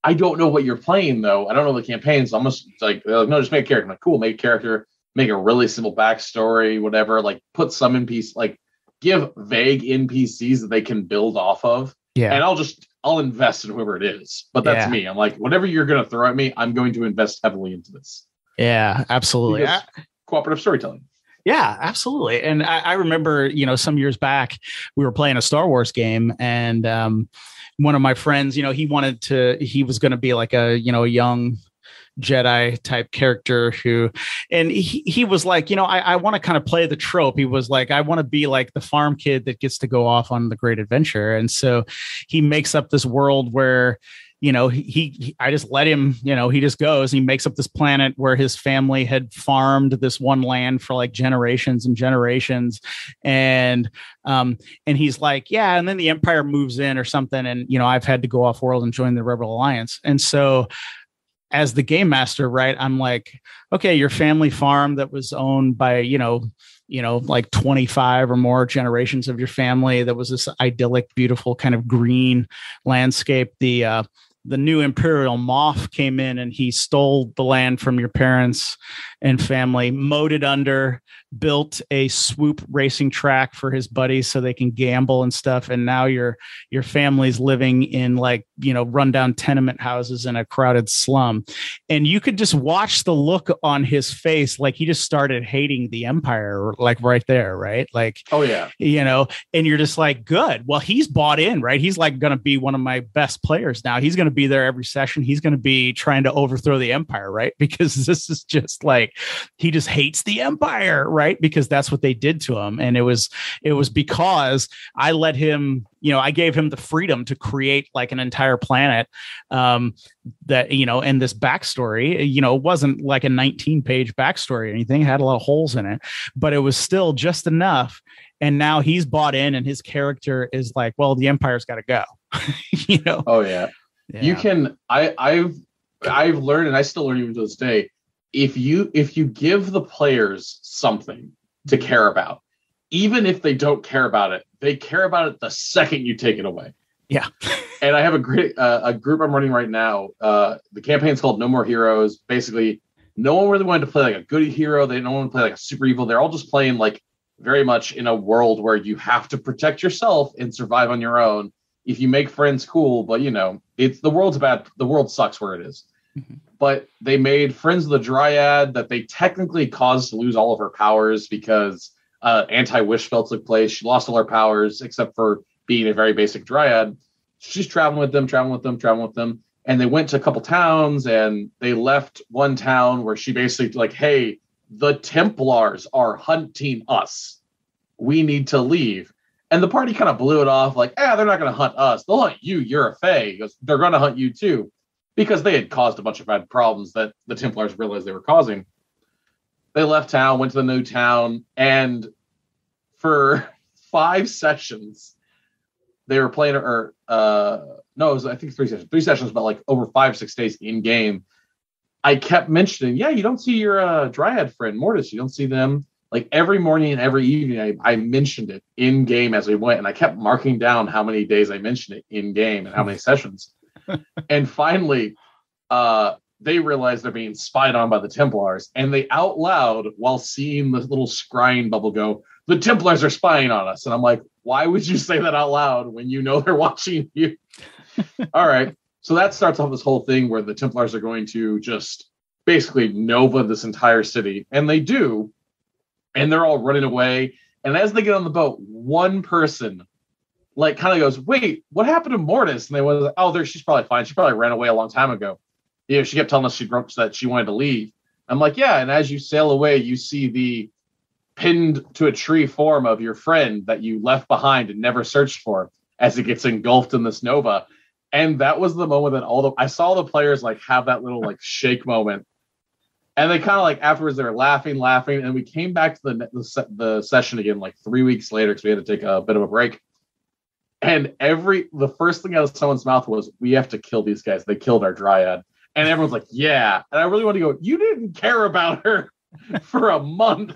I don't know what you're playing, though. I don't know the campaign. So I'm just like, no, just make a character. I'm like, cool, make a character, make a really simple backstory, whatever. Like, put some NPCs, like, give vague NPCs that they can build off of. Yeah. And I'll invest in whoever it is. But that's me. I'm like, whatever you're going to throw at me, I'm going to invest heavily into this. Yeah, absolutely. Cooperative storytelling. Yeah, absolutely. And I remember, some years back, we were playing a Star Wars game, and one of my friends, he was going to be like a young Jedi type character and he was like, I want to kind of play the trope. He was like, I want to be like the farm kid that gets to go off on the great adventure. And so he makes up this world where, I just let him, he just goes, he makes up this planet where his family had farmed this one land for like generations and generations. And he's like, yeah. And then the Empire moves in or something. And, I've had to go off world and join the Rebel Alliance. And so as the game master, right, I'm like, okay, your family farm that was owned by, like 25 or more generations of your family, that was this idyllic, beautiful kind of green landscape. The new Imperial Moff came in and he stole the land from your parents and family, mowed it under, built a swoop racing track for his buddies so they can gamble and stuff. And now your family's living in like, rundown tenement houses in a crowded slum. And you could just watch the look on his face. Like he just started hating the Empire, like right there. Right. Like, oh yeah. And you're just like, good. Well, he's bought in, right? He's like going to be one of my best players now. He's going to be there every session. He's going to be trying to overthrow the Empire. Right. Because this is just like, he just hates the Empire. Right. Because that's what they did to him. And it was because I let him, I gave him the freedom to create like an entire planet that, and this backstory, it wasn't like a 19-page backstory or anything. It had a lot of holes in it, but it was still just enough. And now he's bought in and his character is like, well, the Empire's got to go, Oh yeah. You can, I've learned, and I still learn even to this day, if you give the players something to care about, even if they don't care about it, they care about it the second you take it away. Yeah. And I have a great a group I'm running right now. The campaign's called No More Heroes. Basically, no one really wanted to play like a good hero. They don't want to play like a super evil. They're all just playing like very much in a world where you have to protect yourself and survive on your own. If you make friends, cool. But, it's the world's bad. The world sucks where it is. Mm-hmm. But they made friends of the Dryad that they technically caused to lose all of her powers because anti-wish spell took place. She lost all her powers except for being a very basic Dryad. She's traveling with them. And they went to a couple towns and they left one town where she basically like, hey, the Templars are hunting us. We need to leave. And the party kind of blew it off like, they're not going to hunt us. They'll hunt you. You're a Fae. He goes, they're going to hunt you too. Because they had caused a bunch of bad problems that the Templars realized they were causing. They left town, went to the new town, and for 5 sessions, they were playing, it was, I think 3 sessions. 3 sessions, but like over 5-6 days in game. I kept mentioning, you don't see your Dryad friend, Mortis. You don't see them. Like every morning and every evening, I mentioned it in game as we went, and I kept marking down how many days I mentioned it in game and how many sessions. And finally, they realize they're being spied on by the Templars, and they out loud, while seeing the little scrying bubble go, "The Templars are spying on us." And I'm like, why would you say that out loud when you know they're watching you? All right. So that starts off this whole thing where the Templars are going to just basically Nova this entire city. And they do. And they're all running away. And as they get on the boat, one person like kind of goes, "Wait, what happened to Mortis?" And they was like, "Oh, she's probably fine. She probably ran away a long time ago." You know, she kept telling us that she wanted to leave. I'm like, yeah. And as you sail away, you see the pinned to a tree form of your friend that you left behind and never searched for as it gets engulfed in this Nova. And that was the moment that I saw the players like have that little like shake moment. And they kind of like afterwards, they were laughing. And we came back to the session again, like 3 weeks later, because we had to take a bit of a break. And the first thing out of someone's mouth was, "We have to kill these guys. They killed our Dryad." And everyone's like, "Yeah." And I really want to go, "You didn't care about her for a month,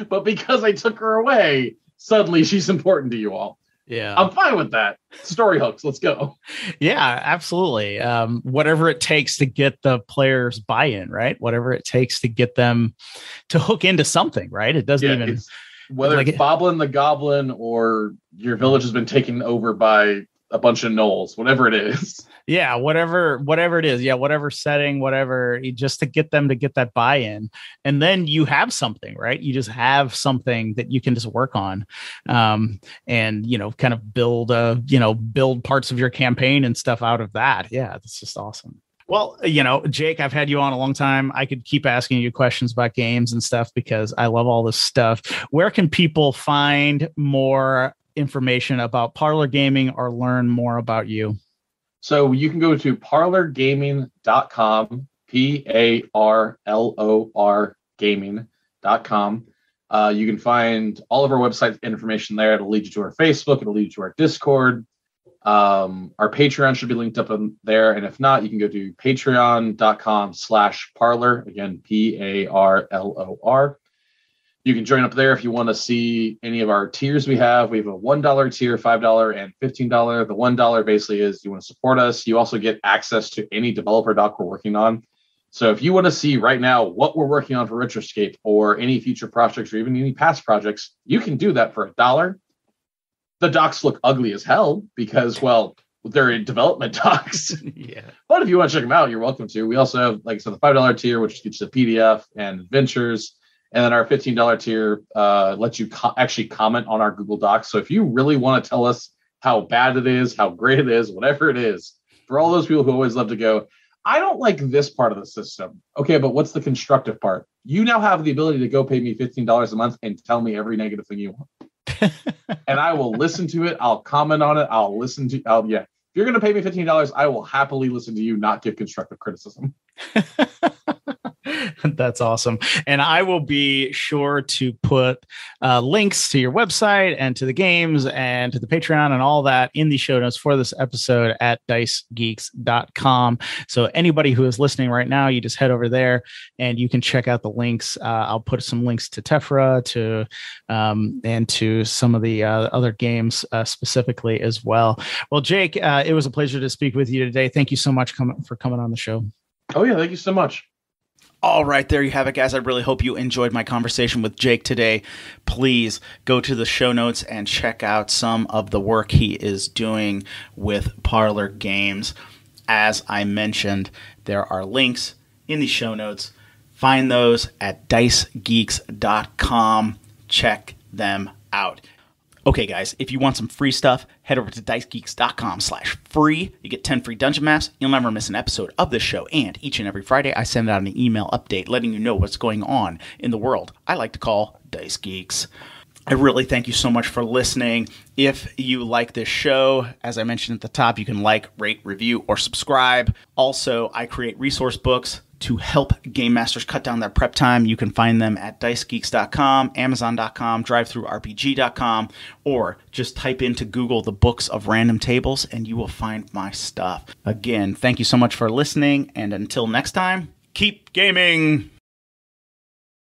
but because I took her away, suddenly she's important to you all." Yeah. I'm fine with that. Story hooks. Let's go. Yeah, absolutely. Whatever it takes to get the players buy-in, right? Whatever it takes to get them to hook into something, right? It doesn't even... Whether it's Boblin the Goblin or your village has been taken over by a bunch of gnolls, whatever it is. Yeah, whatever it is. Yeah, whatever setting, whatever, just to get them to get that buy-in. And then you have something, right? You just have something that you can just work on and, kind of build parts of your campaign and stuff out of that. Yeah, that's just awesome. Well, Jake, I've had you on a long time. I could keep asking you questions about games and stuff because I love all this stuff. Where can people find more information about Parlor Gaming or learn more about you? So you can go to parlorgaming.com, PARLOR gaming.com. You can find all of our website information there. It'll lead you to our Facebook. It'll lead you to our Discord. Our Patreon should be linked up in there. And if not, you can go to patreon.com/parlor. Again, PARLOR. You can join up there if you want to see any of our tiers we have. We have a $1 tier, $5, and $15. The $1 basically is you want to support us. You also get access to any developer doc we're working on. So if you want to see right now what we're working on for Retroscape or any future projects or even any past projects, you can do that for $1. The docs look ugly as hell because, well, they're in development docs. Yeah. But if you want to check them out, you're welcome to. We also have, like I said, the $5 tier, which gets you the PDF and adventures. And then our $15 tier lets you actually comment on our Google Docs. So if you really want to tell us how bad it is, how great it is, whatever it is, for all those people who always love to go, "I don't like this part of the system." Okay, but what's the constructive part? You now have the ability to go pay me $15 a month and tell me every negative thing you want. And I will listen to it. I'll comment on it. Yeah. If you're going to pay me $15, I will happily listen to you not give constructive criticism. That's awesome. And I will be sure to put links to your website and to the games and to the Patreon and all that in the show notes for this episode at dicegeeks.com. So anybody who is listening right now, you just head over there and you can check out the links. I'll put some links to Tephra and to some of the other games specifically as well. Well, Jake, it was a pleasure to speak with you today. Thank you so much for coming on the show. Oh, yeah. Thank you so much. All right, there you have it, guys. I really hope you enjoyed my conversation with Jake today. Please go to the show notes and check out some of the work he is doing with Parlor Games. As I mentioned, there are links in the show notes. Find those at dicegeeks.com. Check them out. Okay, guys, if you want some free stuff, head over to dicegeeks.com/free. You get 10 free dungeon maps. You'll never miss an episode of this show. And each and every Friday, I send out an email update letting you know what's going on in the world I like to call Dice Geeks. I really thank you so much for listening. If you like this show, as I mentioned at the top, you can like, rate, review, or subscribe. Also, I create resource books to help game masters cut down their prep time. You can find them at dicegeeks.com, amazon.com, drivethroughrpg.com, or just type into Google the books of random tables and you will find my stuff. Again, thank you so much for listening, and until next time, keep gaming!